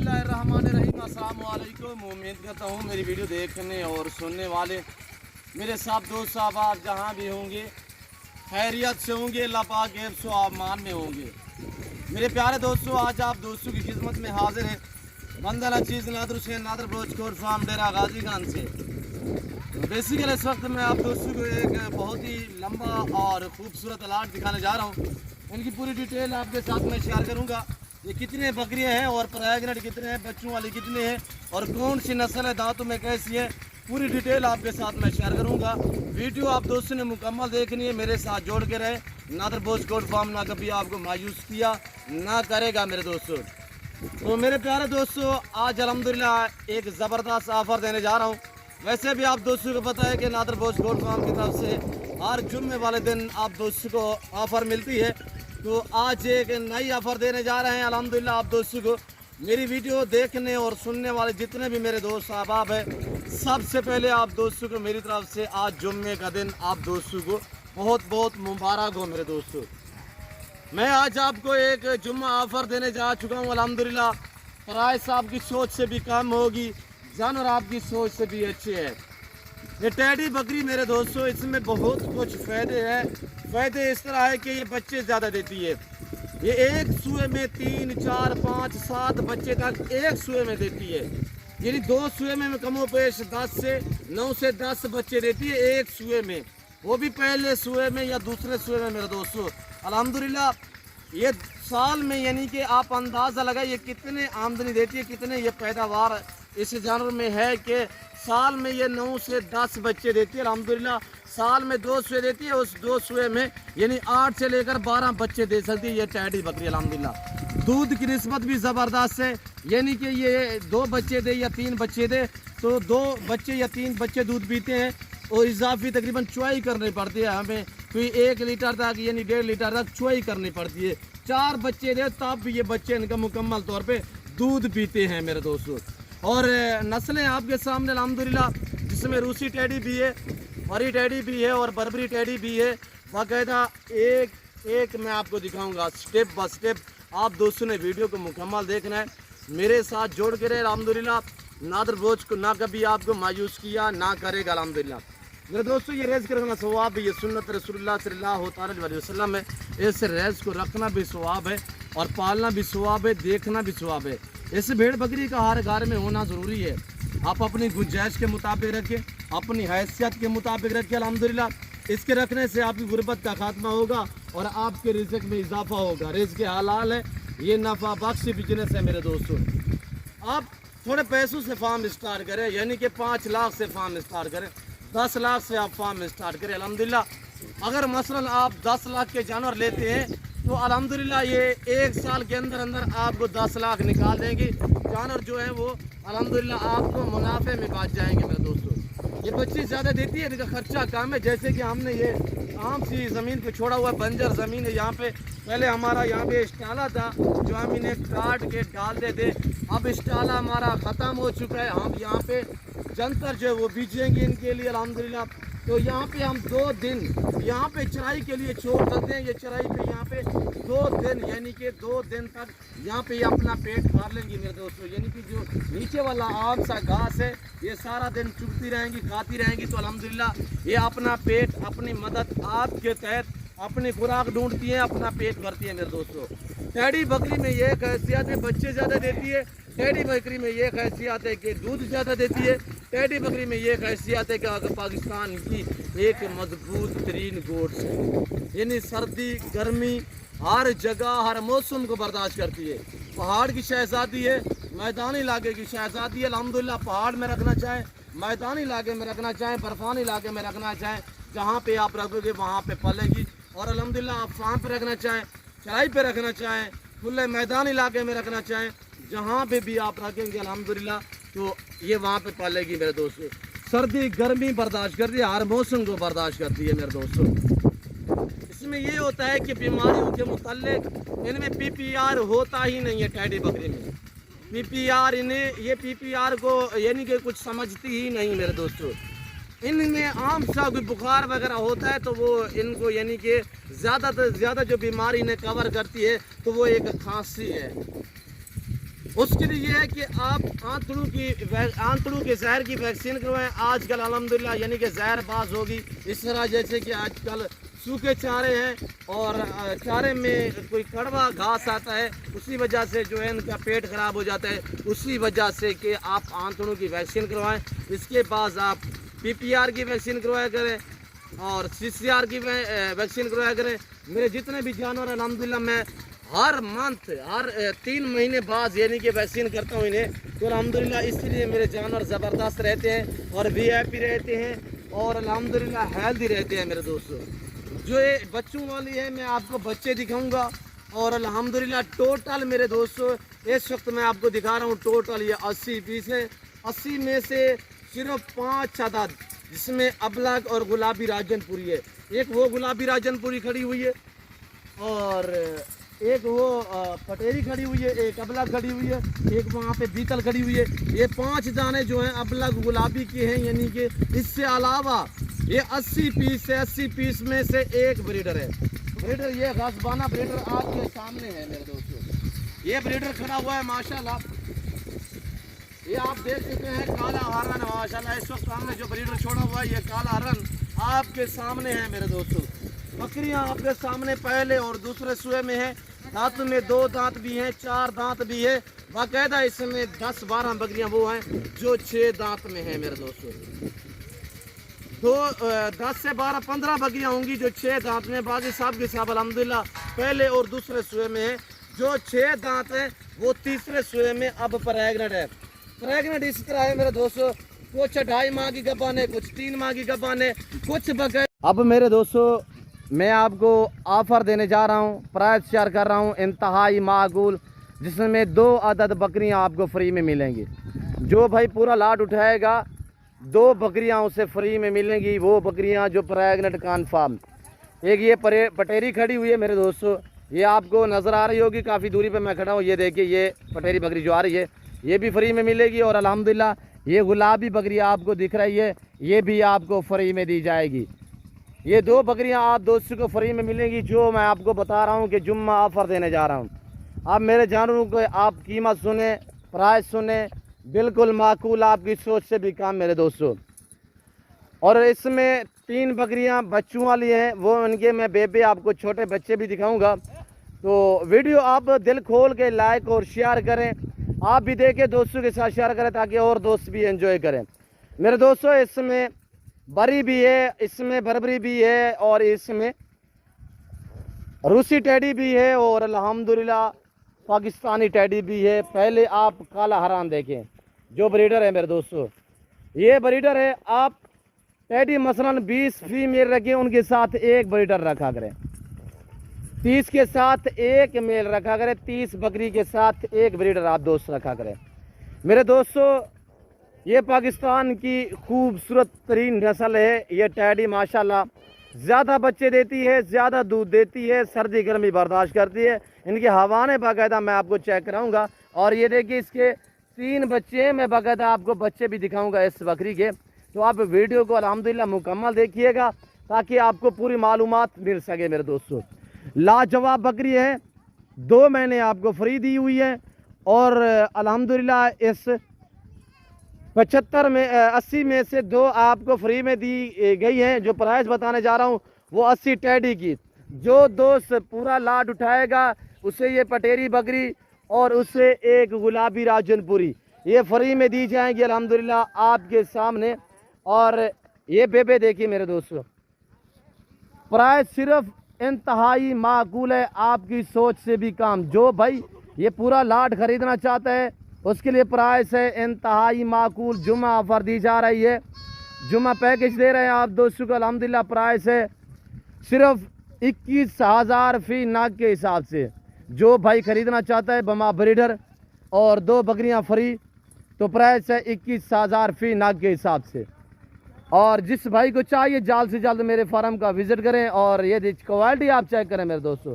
बिस्मिल्लाहिर्रहमानिर्रहीम। अस्सलाम वालेकुम। उम्मीद करता हूँ मेरी वीडियो देखने और सुनने वाले मेरे सब दोस्त साहब आप जहाँ भी होंगे खैरियत से होंगे, अल्लाह पाक के सो आमान में होंगे। मेरे प्यारे दोस्तों, आज आप दोस्तों की खिदमत में हाजिर हैं बंदला चीज़ नादर हुसैन नादर ब्रोचकोट फार्म डेरा गाजीगंज से। बेसिकली इस वक्त मैं आप दोस्तों को एक बहुत ही लंबा और खूबसूरत अलाट दिखाने जा रहा हूँ। इनकी पूरी डिटेल आपके साथ मैं शेयर करूँगा। ये कितने बकरियाँ हैं और प्रेग्नेंट कितने हैं, बच्चों वाली कितने हैं और कौन सी नस्ल है, दांतों में कैसी है, पूरी डिटेल आपके साथ मैं शेयर करूंगा। वीडियो आप दोस्तों ने मुकम्मल देखनी है, मेरे साथ जोड़ के रहे। नादर ब्रोचकोट फार्म ना कभी आपको मायूस किया ना करेगा मेरे दोस्तों। तो मेरे प्यारे दोस्तों, आज अल्हम्दुलिल्लाह एक ज़बरदस्त ऑफ़र देने जा रहा हूँ। वैसे भी आप दोस्तों को पता है कि नादर ब्रोचकोट फार्म की तरफ से हर जुम्मे वाले दिन आप दोस्तों को ऑफ़र मिलती है। तो आज एक नई ऑफ़र देने जा रहे हैं अल्हम्दुलिल्लाह। आप दोस्तों को मेरी वीडियो देखने और सुनने वाले जितने भी मेरे दोस्त अहबाब हैं, सबसे पहले आप दोस्तों को मेरी तरफ से आज जुम्मे का दिन आप दोस्तों को बहुत बहुत मुबारक हो मेरे दोस्तों। मैं आज आपको एक जुम्मा ऑफ़र देने जा चुका हूँ अल्हम्दुलिल्लाह। प्राइस आपकी सोच से भी कम होगी, जानवर आपकी सोच से भी अच्छे है। ये टैडी बकरी मेरे दोस्तों, इसमें बहुत कुछ फ़ायदे हैं। फ़ायदे इस तरह है कि ये बच्चे ज़्यादा देती है। ये एक सुए में 3, 4, 5, 7 बच्चे तक एक सुए में देती है। यानी 2 सुए में कमोपेश 10 से 9 से 10 बच्चे देती है एक सुए में, वो भी पहले सुए में या दूसरे सुए में मेरे दोस्तों। अल्हम्दुलिल्लाह ये साल में यानी कि आप अंदाज़ा लगाइए कितने आमदनी देती है, कितने ये पैदावार इस जानवर में है कि साल में ये 9 से 10 बच्चे देती है। अल्हम्दुलिल्लाह साल में 2 सुए देती है, उस 2 सुए में यानी 8 से लेकर 12 बच्चे दे सकती है ये टैडी बकरी अल्हम्दुलिल्लाह। दूध की निस्बत भी ज़बरदस्त है, यानी कि ये 2 बच्चे दे या 3 बच्चे दे तो 2 बच्चे या 3 बच्चे दूध पीते हैं और इजाफी तकरीबन चुवाई करनी पड़ती है हमें, कोई 1 लीटर तक यानी 1.5 लीटर तक चुवाई करनी पड़ती है। 4 बच्चे दे तब भी ये बच्चे इनका मुकम्मल तौर पर दूध पीते हैं मेरे दोस्तों। और नस्लें आपके सामने अल्हम्दुलिल्लाह, जिसमें रूसी टैडी भी है, हरी टैडी भी है और बर्बरी टैडी भी है। बाकायदा एक मैं आपको दिखाऊंगा स्टेप बाय स्टेप। आप दोस्तों ने वीडियो को मुकम्मल देखना है, मेरे साथ जोड़ के रहे। अल्हम्दुलिल्लाह नादर ब्रोच को ना कभी आपको मायूस किया ना करेगा अल्हम्दुलिल्लाह मेरे दोस्तों। ये रेज़ रखना सवाब है, ये सुन्नत रसूलुल्लाह सल्लल्लाहु अलैहि वसल्लम है। इस रेज़ को रखना भी सवाब है और पालना भी सवाब है, देखना भी सवाब है। इस भेड़ बकरी का हर घर में होना ज़रूरी है। आप अपनी गुंजाइश के मुताबिक रखें, अपनी हैसियत के मुताबिक रखें अल्हम्दुलिल्लाह। इसके रखने से आपकी गुर्बत का खात्मा होगा और आपके रिज़्क़ में इजाफा होगा। रिज़्क़ हलाल है, ये नफ़ा बख्श बिजनेस है मेरे दोस्तों। आप थोड़े पैसों से फार्म स्टार्ट करें, यानी कि 5 लाख से फार्म स्टार्ट करें, 10 लाख से आप फार्म स्टार्ट करें अल्हम्दुलिल्लाह। अगर मसलन आप 10 लाख के जानवर लेते हैं तो अल्हम्दुलिल्लाह ये 1 साल के अंदर अंदर आपको 10 लाख निकाल देंगे। जानवर जो है वो अल्हम्दुलिल्लाह आपको मुनाफे में बाँट जाएंगे मेरे दोस्तों। ये बच्ची ज़्यादा देती है, इनका खर्चा कम है। जैसे कि हमने ये आम सी ज़मीन पे छोड़ा हुआ बंजर ज़मीन है, यहाँ पे पहले हमारा यहाँ पे स्टाला था जो हम इन्हें काट के डालते थे। अब स्टाला हमारा ख़त्म हो चुका है, हम यहाँ पे जंतर जो है वो बीजेंगे इनके लिए अल्हम्दुलिल्लाह। तो यहाँ पे हम 2 दिन यहाँ पे चराई के लिए छोड़ सकते हैं। ये चराई पे यहाँ पे 2 दिन यानी कि 2 दिन तक यहाँ पे ये अपना पेट भर लेंगी मेरे दोस्तों। यानी कि जो नीचे वाला आम सा घास है ये सारा दिन चुगती रहेंगी, खाती रहेंगी। तो अल्हम्दुलिल्लाह ये अपना पेट अपनी मदद आपके तहत अपनी खुराक ढूंढती है, अपना पेट भरती है मेरे दोस्तों। टैडी बकरी में ये खासियत है, बच्चे ज़्यादा देती है। टैडी बकरी में ये खासियत है कि दूध ज़्यादा देती है। टैडी बकरी में ये खासियत है कि अगर पाकिस्तान की एक मजबूत तरीन गोट्स है, यानी सर्दी गर्मी हर जगह हर मौसम को बर्दाश्त करती है। पहाड़ की शहजादी है, मैदानी इलाके की शहजादी है। अल्हम्दुलिल्लाह पहाड़ में रखना चाहें, मैदानी इलाके में रखना चाहें, बर्फानी इलाके में रखना चाहें, जहाँ पे आप रखोगे वहाँ पे पलेगी। और अल्हम्दुलिल्लाह आप फार्म पे रखना चाहें, चराई पे रखना चाहें, खुले मैदान इलाके में रखना चाहें, जहाँ पे भी आप रखेंगे अल्हम्दुलिल्लाह तो ये वहाँ पे पालेगी मेरे दोस्तों। सर्दी गर्मी बर्दाश्त करती है, हर मौसम को बर्दाश्त करती है मेरे दोस्तों। इसमें ये होता है कि बीमारियों के मुताल्लिक इनमें PPR होता ही नहीं है। टैडी बकरी में PPR इन्हें ये PPR को यानी कि कुछ समझती ही नहीं मेरे दोस्तों। इनमें आम सा कोई बुखार वगैरह होता है तो वो इनको यानी कि ज़्यादा से ज़्यादा जो बीमारी इन्हें कवर करती है तो वो एक खांसी है। उसके लिए ये है कि आप आंतड़ू के जहर की वैक्सीन करवाएं। आजकल अल्हम्दुलिल्लाह यानी कि जहरबाज होगी इस तरह, जैसे कि आजकल सूखे चारे हैं और चारे में कोई कड़वा घास आता है, उसी वजह से जो है इनका पेट ख़राब हो जाता है। उसी वजह से कि आप आंतड़ों की वैक्सीन करवाएं। इसके बाद आप PPR की वैक्सीन करवाया करें और CCR की वैक्सीन करवाया करें। मेरे जितने भी जानवर अल्हम्दुलिल्लाह मैं हर मंथ, हर 3 महीने बाद यानी कि वैक्सीन करता हूँ इन्हें। तो अल्हम्दुलिल्लाह इसलिए मेरे जानवर ज़बरदस्त रहते हैं और VIP रहते हैं और अल्हम्दुलिल्लाह हेल्दी रहते हैं मेरे दोस्तों। जो ये बच्चों वाली है मैं आपको बच्चे दिखाऊंगा और अल्हम्दुलिल्लाह टोटल मेरे दोस्तों इस वक्त मैं आपको दिखा रहा हूँ टोटल ये 80 पीस है। 80 में से सिर्फ 5 आदाद जिसमें अबलग और गुलाबी राजनपुरी है। एक वो गुलाबी राजनपुरी खड़ी हुई है और एक वो पटेरी खड़ी हुई है, एक अबलग खड़ी हुई है, एक वहाँ पे बीतल खड़ी हुई है। ये 5 दाने जो हैं अबलग गुलाबी के हैं, यानी कि इससे अलावा ये 80 पीस है। 80 पीस में से एक ब्रीडर है। ब्रीडर ये गसबाना ब्रीडर आपके सामने है मेरे दोस्तों। ये ब्रीडर खड़ा हुआ है माशाल्लाह, ये आप देख सकते हैं काला हरन माशाल्लाह। इस वक्त हमने जो ब्रीडर छोड़ा हुआ है ये काला हरन आपके सामने है मेरे दोस्तों। बकरियां आपके सामने पहले और दूसरे सुए में है। दांत में 2 दांत भी हैं, 4 दांत भी है बाकायदा। इसमें 10-12 बकरियां वो हैं जो 6 दांत में है मेरे दोस्तों। 10 से 12-15 बकरियां होंगी जो 6 दांत में। बाकी साहब के साहब अल्हम्दुलिल्लाह पहले और दूसरे सुए में है। जो 6 दांत है वो तीसरे सुए में अब प्रेग्नेंट है। प्रेग्नेंट इस तरह है मेरे दोस्तों, कुछ 2.5 माह की गबान है, कुछ 3 माह की गबान है, कुछ बगैर। अब मेरे दोस्तों मैं आपको ऑफ़र देने जा रहा हूँ, प्राइस शेयर कर रहा हूँ इंतहाई माकूल, जिसमें 2 अदद बकरियाँ आपको फ्री में मिलेंगी। जो भाई पूरा लाट उठाएगा 2 बकरियाँ उसे फ्री में मिलेंगी। वो बकरियाँ जो प्रेग्नेंट कन्फर्म। एक ये पटेरी खड़ी हुई है मेरे दोस्तों, ये आपको नज़र आ रही होगी, काफ़ी दूरी पे मैं खड़ा हूँ। ये देखिए ये पटेरी बकरी जो आ रही है ये भी फ्री में मिलेगी। और अल्हम्दुलिल्लाह ये गुलाबी बकरी आपको दिख रही है ये भी आपको फ्री में दी जाएगी। ये 2 बकरियां आप दोस्तों को फ्री में मिलेंगी जो मैं आपको बता रहा हूं कि जुम्मा ऑफ़र देने जा रहा हूं। अब मेरे जानवरों को आप कीमत सुने, प्राइस सुने, बिल्कुल माकूल, आपकी सोच से भी काम मेरे दोस्तों। और इसमें 3 बकरियां बच्चों वाली हैं, वो उनके मैं बेबे आपको छोटे बच्चे भी दिखाऊंगा। तो वीडियो आप दिल खोल के लाइक और शेयर करें, आप भी देखें, दोस्तों के साथ शेयर करें ताकि और दोस्त भी एंजॉय करें मेरे दोस्तों। इसमें बरी भी है, इसमें बरबरी भी है और इसमें रूसी टैडी भी है और अल्हम्दुलिल्लाह पाकिस्तानी टैडी भी है। पहले आप काला हरान देखें जो ब्रीडर है मेरे दोस्तों, ये ब्रीडर है। आप टैडी मसलन 20 फीमेल रखें, उनके साथ एक ब्रीडर रखा करें। 30 के साथ एक मेल रखा करें, 30 बकरी के साथ एक ब्रीडर आप दोस्त रखा करें मेरे दोस्तों। ये पाकिस्तान की खूबसूरत तरीन नस्ल है ये टैडी माशाल्लाह। ज़्यादा बच्चे देती है, ज़्यादा दूध देती है, सर्दी गर्मी बर्दाश्त करती है। इनके हवाने बाकायदा मैं आपको चेक कराऊंगा। और ये देखिए इसके 3 बच्चे हैं, मैं बाकायदा आपको बच्चे भी दिखाऊंगा इस बकरी के। तो आप वीडियो को अल्हम्दुलिल्लाह मुकम्मल देखिएगा ताकि आपको पूरी मालूमात मिल सके मेरे दोस्तों। लाजवाब बकरी है, 2 मैंने आपको फ्री दी हुई है और अल्हम्दुलिल्लाह इस 75 में 80 में से 2 आपको फ्री में दी गई है। जो प्राइस बताने जा रहा हूँ वो 80 टैडी की। जो दोस्त पूरा लाट उठाएगा उसे ये पटेरी बकरी और उसे एक गुलाबी राजनपुरी ये फ्री में दी जाएंगी अल्हम्दुलिल्लाह आपके सामने। और ये बेबे देखिए मेरे दोस्तों, प्राइस सिर्फ इंतहाई माकूल है, आपकी सोच से भी काम। जो भाई ये पूरा लाट खरीदना चाहता है उसके लिए प्राइस है इंतहाई माकूल। जुम्मा ऑफ़र दी जा रही है, जुम्मा पैकेज दे रहे हैं आप दोस्तों को। अल्हम्दुलिल्लाह प्राइस है सिर्फ 21,000 फी नाग के हिसाब से। जो भाई ख़रीदना चाहता है बमा ब्रीडर और 2 बकरियां फ्री, तो प्राइस है 21,000 फी नाग के हिसाब से। और जिस भाई को चाहिए जल्द से जल्द मेरे फार्म का विज़िट करें और ये क्वालिटी आप चेक करें मेरे दोस्तों,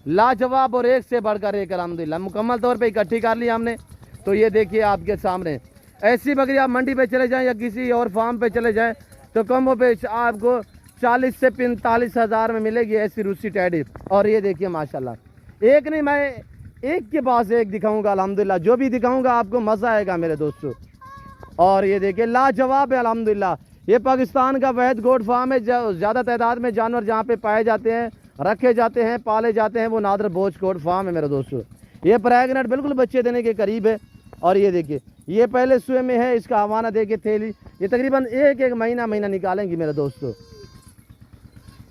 लाजवाब और एक से बढ़कर एक अल्हम्दुलिल्लाह मुकम्मल तौर पे इकट्ठी कर ली हमने। तो ये देखिए आपके सामने ऐसी बकरी आप मंडी पे चले जाएं या किसी और फार्म पे चले जाएं तो कम बेच आपको 40 से 45 हज़ार में मिलेगी ऐसी रूसी टैडी। और ये देखिए माशाल्लाह, एक नहीं मैं एक के पास एक दिखाऊंगा अल्हम्दुलिल्लाह, जो भी दिखाऊंगा आपको मज़ा आएगा मेरे दोस्तों। और ये देखिए लाजवाब है अल्हम्दुलिल्लाह। ये पाकिस्तान का वहद गोट फार्म है, ज़्यादा तादाद में जानवर जहाँ पे पाए जाते हैं, रखे जाते हैं, पाले जाते हैं, वो नादर बोच गोट फार्म है मेरे दोस्तों। ये प्रेगनेंट बिल्कुल बच्चे देने के करीब है। और ये देखिए ये पहले सुए में है, इसका हवाना देखिए थैली, ये तकरीबन एक महीना निकालेंगी मेरे दोस्तों।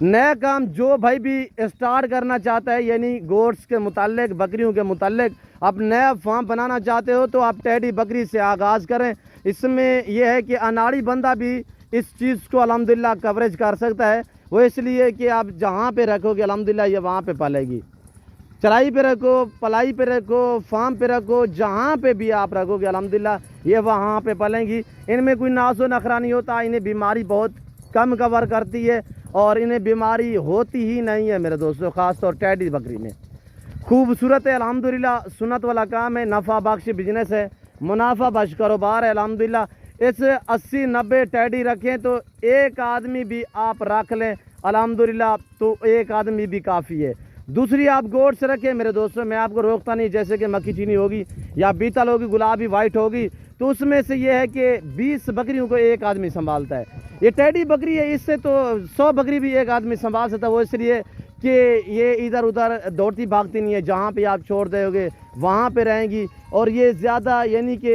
नया काम जो भाई भी स्टार्ट करना चाहता है, यानी गोट्स के मुताल्लिक, बकरियों के मुताल्लिक आप नया फार्म बनाना चाहते हो, तो आप टेडी बकरी से आगाज़ करें। इसमें यह है कि अनाड़ी बंदा भी इस चीज़ को अल्हम्दुलिल्लाह कवरेज कर सकता है। वो इसलिए कि आप जहाँ पे रखोगे अल्हम्दुलिल्लाह ये वहाँ पे पालेगी। चराई पे रखो, पलाई पे रखो, फार्म पे रखो, जहाँ पे भी आप रखोगे अल्हम्दुलिल्लाह ये वहाँ पे पलेंगी। इनमें कोई नासो नखरा नहीं होता, इन्हें बीमारी बहुत कम कवर करती है और इन्हें बीमारी होती ही नहीं है मेरे दोस्तों, ख़ास तौर टेडी बकरी में। खूबसूरत है अल्हम्दुलिल्लाह, सुन्नत वाला काम है, नफ़ा बख्श बिजनेस है, मुनाफा बख्श कारोबार है अल्हम्दुलिल्लाह। इस 80-90 टेडी रखें तो एक आदमी भी आप रख लें अल्हम्दुलिल्लाह, तो एक आदमी भी काफ़ी है। दूसरी आप गोट्स रखें मेरे दोस्तों, मैं आपको रोकता नहीं, जैसे कि मक्खी चीनी होगी या बीतल होगी, गुलाबी वाइट होगी, तो उसमें से ये है कि 20 बकरियों को एक आदमी संभालता है। ये टेडी बकरी है, इससे तो 100 बकरी भी एक आदमी संभाल सकता है। वो इसलिए कि ये इधर उधर दौड़ती भागती नहीं है, जहाँ पे आप छोड़ दोगे वहाँ पे रहेंगी। और ये ज़्यादा यानी कि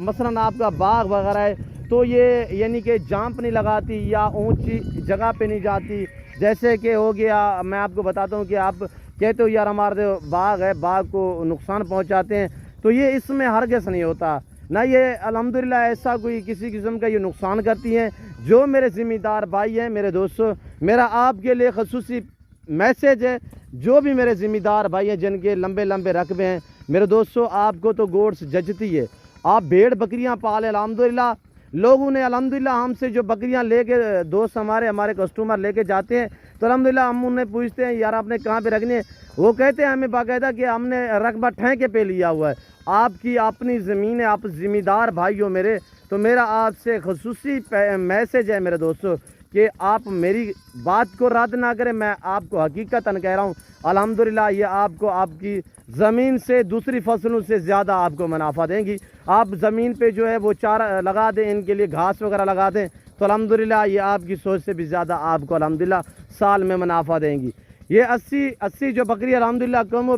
मसलन आपका बाग वगैरह है तो ये यानी कि जंप नहीं लगाती या ऊंची जगह पे नहीं जाती। जैसे कि हो गया, मैं आपको बताता हूँ कि आप कहते हो यार हमारे बाग है, बाग को नुकसान पहुँचाते हैं, तो ये इसमें हरगिज़ नहीं होता ना। ये अल्हम्दुलिल्लाह ऐसा कोई किसी किस्म का ये नुकसान करती हैं। जो मेरे ज़िम्मेदार भाई हैं मेरे दोस्तों, मेरा आपके लिए ख़ुसूसी मैसेज है, जो भी मेरे ज़िम्मेदार भाई हैं जिनके लंबे लंबे रकबे हैं मेरे दोस्तों, आपको तो गोट्स जचती है, आप भेड़ बकरियां पालें अल्हम्दुलिल्लाह। लोगों ने अल्हम्दुलिल्लाह हमसे जो बकरियां लेके, दोस्त हमारे कस्टमर लेके जाते हैं, तो अल्हम्दुलिल्लाह हम उन्हें पूछते हैं यार आपने कहाँ पे रखनी है, वो कहते हैं हमें बाकायदा कि हमने रकबा ठेके पे लिया हुआ है। आपकी अपनी ज़मीन है, आप ज़िम्मेदार भाई हो मेरे, तो मेरा आपसे ख़ुसूसी मैसेज है मेरे दोस्तों कि आप मेरी बात को रद्द ना करें। मैं आपको हकीकतन कह रहा हूँ अल्हम्दुलिल्लाह ये आपको आपकी ज़मीन से दूसरी फसलों से ज़्यादा आपको मुनाफा देंगी। आप ज़मीन पे जो है वो चारा लगा दें, इनके लिए घास वगैरह लगा दें, तो अल्हम्दुलिल्लाह ये आपकी सोच से भी ज़्यादा आपको अल्हम्दुलिल्लाह साल में मुनाफा देंगी। ये 80 जो बकरी अल्हम्दुलिल्लाह कमो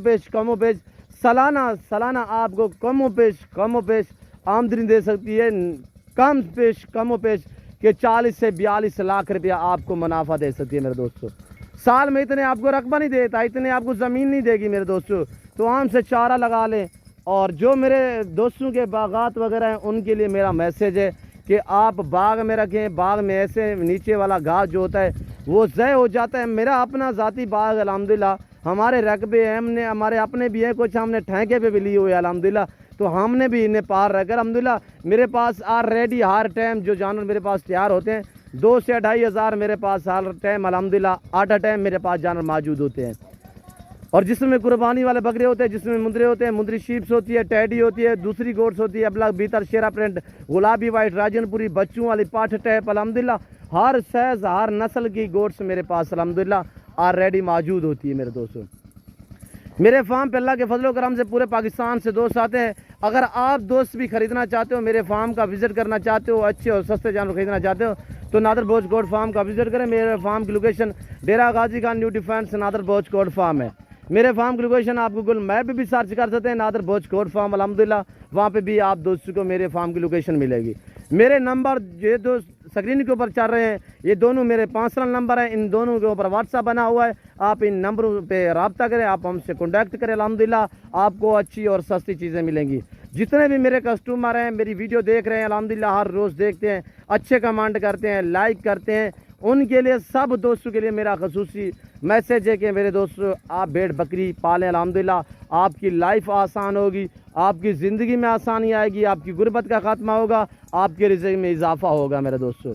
पेश सालाना आपको कमो पेश आमदनी दे सकती है, कमो पेश कि 40 से 42 लाख रुपया आपको मुनाफा दे सकती है मेरे दोस्तों। साल में इतने आपको रकबा नहीं देता, इतने आपको ज़मीन नहीं देगी मेरे दोस्तों, तो आम से चारा लगा लें। और जो मेरे दोस्तों के बागात वगैरह हैं उनके लिए मेरा मैसेज है कि आप बाग में रखें। बाग में ऐसे नीचे वाला घास जो होता है वो ज़य हो जाता है। मेरा अपना ज़ाती बाग अल्हम्दुलिल्लाह, हमारे रकबे हैं, हमने हमारे अपने भी हैं, कुछ हमने ठेके पे भी लिए हुए अल्हम्दुलिल्लाह, तो हमने भी इन्हें पार रखकर अल्हम्दुलिल्लाह मेरे पास ऑलरेडी हर टाइम जो जानवर मेरे पास तैयार होते हैं 2 से 2.5 हज़ार मेरे पास हर टाइम अल्हम्दुलिल्लाह आधा टाइम मेरे पास जानवर मौजूद होते हैं। और जिसमें कुर्बानी वाले बकरे होते हैं, जिसमें मुंदरे होते हैं, मुंदरी शीप्स होती है, टेडी होती है, दूसरी गोट्स होती है, अबलग बीतर शेरा प्रिंट, गुलाबी वाइट, राजनपुरी, बच्चों वाली पाठ टैप, अल्हम्दुलिल्लाह हर साइज़ हर नस्ल की गोट्स मेरे पास अल्हम्दुलिल्लाह ऑलरेडी मौजूद होती है मेरे दोस्तों। मेरे फार्म पे अल्लाह के फजलो करम से पूरे पाकिस्तान से दोस्त आते हैं। अगर आप दोस्त भी ख़रीदना चाहते हो, मेरे फार्म का विज़िट करना चाहते हो, अच्छे और सस्ते जानवर ख़रीदना चाहते हो, तो नादर बोच गोट फार्म का विज़िट करें। मेरे फार्म की लोकेशन डेरा गाजी खान न्यू डिफेंस नादर बोच गोट फार्म है। मेरे फार्म की लोकेशन आप गूगल मैप पे भी सर्च कर सकते हैं, नादर बोच गोट फार्म अल्हम्दुलिल्लाह, वहाँ पे भी आप दोस्तों को मेरे फार्म की लोकेशन मिलेगी। मेरे नंबर ये दो स्क्रीन के ऊपर चल रहे हैं, ये दोनों मेरे पर्सनल नंबर हैं, इन दोनों के ऊपर व्हाट्सअप बना हुआ है। आप इन नंबरों पे रब्ता करें, आप हमसे कॉन्टैक्ट करें, अल्हम्दुलिल्लाह आपको अच्छी और सस्ती चीज़ें मिलेंगी। जितने भी मेरे कस्टमर हैं, मेरी वीडियो देख रहे हैं, अल्हम्दुलिल्लाह हर रोज़ देखते हैं, अच्छे कमेंट करते हैं, लाइक करते हैं, उनके लिए सब दोस्तों के लिए मेरा ख़ुसूसी मैसेज है कि मेरे दोस्तों आप भेड़ बकरी पालें, अल्हम्दुलिल्लाह आपकी लाइफ आसान होगी, आपकी ज़िंदगी में आसानी आएगी, आपकी गुर्बत का ख़ात्मा होगा, आपके रिज़्क़ में इजाफ़ा होगा मेरे दोस्तों।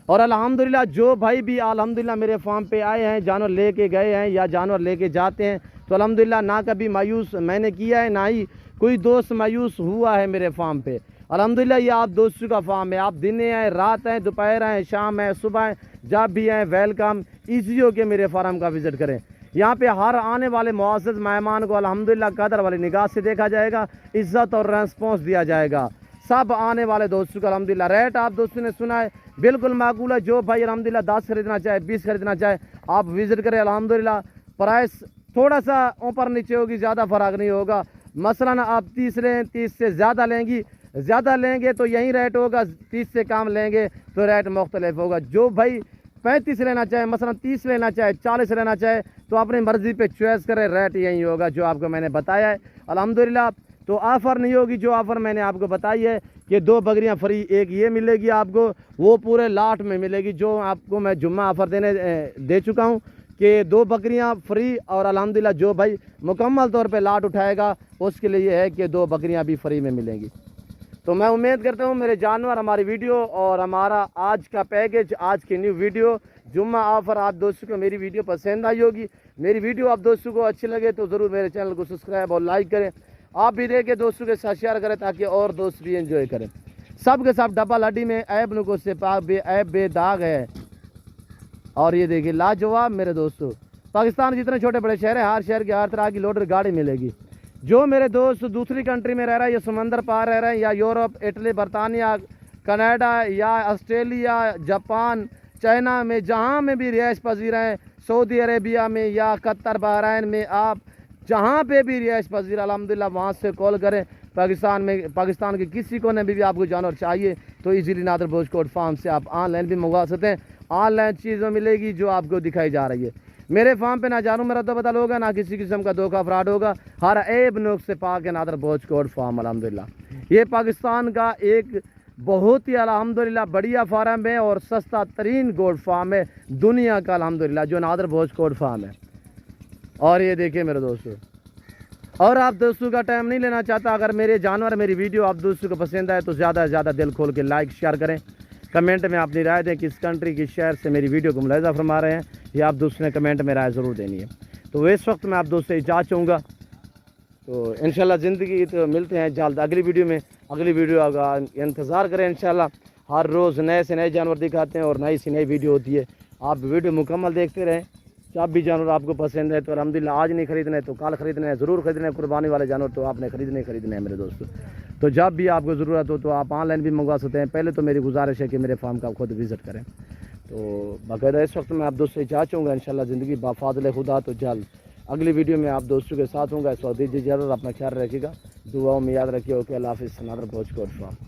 और अल्हम्दुलिल्लाह जो भाई भी अल्हम्दुलिल्लाह मेरे फार्म पे आए हैं, जानवर लेके गए हैं या जानवर लेके जाते हैं, तो अल्हम्दुलिल्लाह ना कभी मायूस मैंने किया है, ना ही कोई दोस्त मायूस हुआ है मेरे फार्म पे। अल्हम्दुलिल्लाह ये आप दोस्तों का फार्म है, आप दिन आए, रात आए, दोपहर आए, शाम आए, सुबह आए, जब भी आए वेलकम, ईजी हो के मेरे फार्म का विज़िट करें। यहाँ पे हर आने वाले मुअज़्ज़ज़ मेहमान को अल्हम्दुलिल्लाह कदर वाली निगाह से देखा जाएगा, इज़्ज़त और रेस्पॉन्स दिया जाएगा सब आने वाले दोस्तों को अल्हम्दुलिल्लाह। रेट आप दोस्तों ने सुना है, बिल्कुल माकूल है। जो भाई अल्हम्दुलिल्लाह 10 खरीदना चाहे, 20 खरीदना चाहे, आप विज़िट करें अल्हम्दुलिल्लाह। प्राइस थोड़ा सा ऊपर नीचे होगी, ज़्यादा फ़र्क नहीं होगा। मसलन आप 30 लें, 30 से ज़्यादा लेंगी, ज़्यादा लेंगे तो यही रेट होगा, 30 से कम लेंगे तो रेट मुख्तलिफ होगा। जो भाई 35 लेना चाहे, मसलन 30 लेना चाहे, 40 लेना चाहे, तो अपनी मर्ज़ी पे चॉइस करें, रेट यही होगा जो आपको मैंने बताया है अल्हम्दुलिल्लाह। तो ऑफ़र नहीं होगी, जो ऑफ़र मैंने आपको बताई है कि 2 बकरियां फ्री, एक ये मिलेगी आपको, वो पूरे लाट में मिलेगी। जो आपको मैं जुम्मा ऑफ़र दे चुका हूँ कि 2 बकरियां फ्री, और अल्हम्दुलिल्लाह जो भाई मुकम्मल तौर पे लाट उठाएगा उसके लिए ये है कि 2 बकरियां भी फ्री में मिलेंगी। तो मैं उम्मीद करता हूँ मेरे जानवर, हमारी वीडियो और हमारा आज का पैकेज, आज की न्यू वीडियो जुम्मा ऑफ़र आप दोस्तों को मेरी वीडियो पसंद आई होगी। मेरी वीडियो आप दोस्तों को अच्छी लगे तो ज़रूर मेरे चैनल को सब्सक्राइब और लाइक करें। आप भी देखें, दोस्तों के साथ शेयर करें ताकि और दोस्त भी एंजॉय करें। सब के सब डबल हड्डी में ऐब नुको से पाक ऐब बेदाग है। और ये देखिए लाजवाब मेरे दोस्तों, पाकिस्तान जितने छोटे बड़े शहर हैं, हर शहर की हर तरह की लोडर गाड़ी मिलेगी। जो मेरे दोस्त दूसरी कंट्री में रह रहे हैं, या समंदर पार रह रहे हैं, या यूरोप, इटली, बरतानिया, कनाडा, या ऑस्ट्रेलिया, जापान, चाइना में, जहाँ में भी रिहाइश पजीर हैं, सऊदी अरेबिया में या कतर, बहरीन में, आप जहाँ पे भी रिहाइश पजीर अल्हम्दुलिल्लाह वहाँ से कॉल करें। पाकिस्तान के किसी कोने में भी आपको जानवर चाहिए तो इजीली नादर भोज कोट फार्म से आप ऑनलाइन भी मंगवा सकते हैं। ऑनलाइन चीज़ें मिलेगी जो आपको दिखाई जा रही है। मेरे फार्म पे ना जानू मेरा तो बदल होगा, ना किसी किस्म का धोखा फ्रॉड होगा। हर ऐब नुक्स से पाक है नादर भोज कोट फार्म अल्हम्दुलिल्लाह। ये पाकिस्तान का एक बहुत ही अल्हम्दुलिल्लाह बढ़िया फार्म है और सस्ता तरीन गोट फार्म है दुनिया का अल्हम्दुलिल्लाह, जो नादर भोज कोट फार्म है। और ये देखिए मेरे दोस्तों, और आप दोस्तों का टाइम नहीं लेना चाहता, अगर मेरे जानवर, मेरी वीडियो आप दोस्तों को पसंद आए तो ज़्यादा से ज़्यादा दिल खोल के लाइक शेयर करें। कमेंट में अपनी राय दें, किस कंट्री, किस शहर से मेरी वीडियो को मुलाहिज़ा फरमा रहे हैं, ये आप दोस्तों ने कमेंट में राय ज़रूर देनी है। तो इस वक्त मैं आप दोस्तों से इजाज़त चाहूँगा। तो इंशाल्लाह ज़िंदगी तो मिलते हैं जल्द अगली वीडियो में। अगली वीडियो का इंतज़ार करें इंशाल्लाह। हर रोज़ नए से नए जानवर दिखाते हैं और नई सी नई वीडियो होती है। आप वीडियो मुकम्मल देखते रहें। जब भी जानवर आपको पसंद है तो अल्हम्दुलिल्लाह, आज नहीं खरीदना है तो कल खरीदना है, ज़रूर खरीदना है। कुर्बानी वाले जानवर तो आपने खरीदने है मेरे दोस्तों। तो जब भी आपको ज़रूरत हो तो आप ऑनलाइन भी मंगवा सकते हैं। पहले तो मेरी गुजारिश है कि मेरे फार्म का खुद विज़िट करें। तो बाकायदा इस वक्त मैं आप दोस्तों से इजाज़त चाहूँगा इंशाल्लाह ज़िंदगी बाफ़ाज़िल खुदा। तो जल्द अगली वीडियो में आप दोस्तों के साथ होंगे। इस वक्त दीजिए, ज़रूर अपना ख्याल रखिएगा, दुआओं में याद रखिए। ओके, अल्लाह हाफ़िज़। नादर भोज कोट फार्म।